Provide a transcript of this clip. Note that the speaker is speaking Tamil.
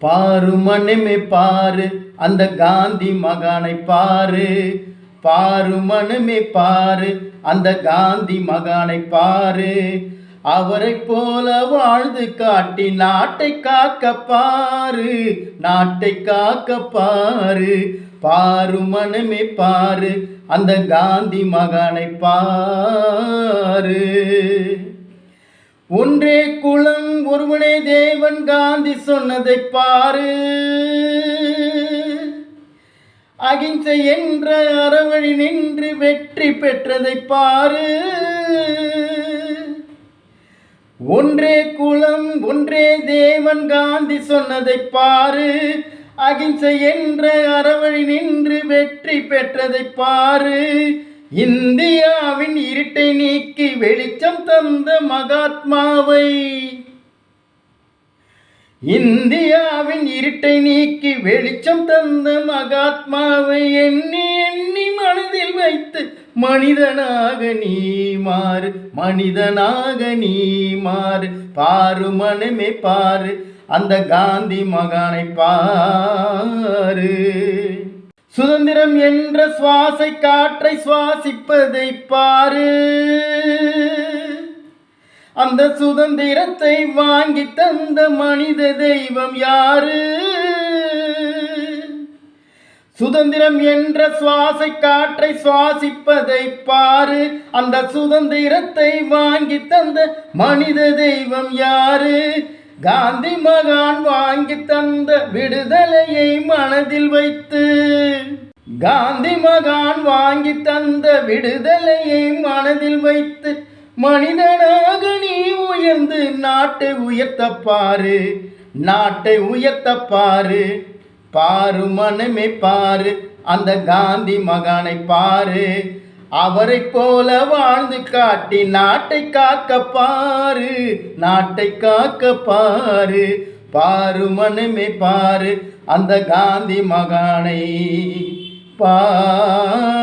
பாரு மனமே பாரு அந்த காந்தி மகானை பாரு. பாரு மனமே பாரு அந்த காந்தி மகானை பாரு. அவரை போல வாழ்ந்து காட்டி நாட்டை காக்க பாரு. நாட்டை காக்க பாரு. பாரு மனமே பாரு அந்த காந்தி மகானை பாரு. ஒன்றே குலம் ஒருவனே தேவன் காந்தி சொன்னதை பாரு. அகிம்சை என்ற அறவழி நின்று வெற்றி பெற்றதை பாரு. ஒன்றே குலம் ஒன்றே தேவன் காந்தி சொன்னதை பாரு. அகிம்சை என்ற அறவழி நின்று வெற்றி பெற்றதை பாரு. இந்தியாவின் இருட்டை நீக்கி வெளிச்சம் தந்த மகாத்மாவை, இந்தியாவின் இருட்டை நீக்கி வெளிச்சம் தந்த மகாத்மாவை எண்ணி எண்ணி மனதில் வைத்து மனிதனாக நீ மாறு. மனிதனாக நீ மாறு. பாரு மனமே பாரு அந்த காந்தி மகானை பாரு. சுதந்திரம் என்ற சுவாசை காற்றை சுவாசிப்பதை பாரு. அந்த சுதந்திரத்தை வாங்கி தந்த மனித தெய்வம் யாரு? சுதந்திரம் என்ற சுவாசை காற்றை சுவாசிப்பதை பாரு. அந்த சுதந்திரத்தை வாங்கி தந்த மனித தெய்வம் யாரு? காந்தி மகான் வாங்கி தந்த விடுதலையை மனதில் வைத்து, காந்தி மகான் வாங்கி தந்த விடுதலையை மனதில் வைத்து மனிதனாக நீ உயர்ந்து நாட்டை உயர்த்த பாரு. நாட்டை உயர்த்த பாரு. பாரு மனமே பாரு அந்த காந்தி மகானை பாரு. அவரை போல வாழ்ந்து காட்டி நாட்டை காக்க பாரு. நாட்டை காக்க பாரு. பாரு மனமே பாரு அந்த காந்தி மகானை பாரு.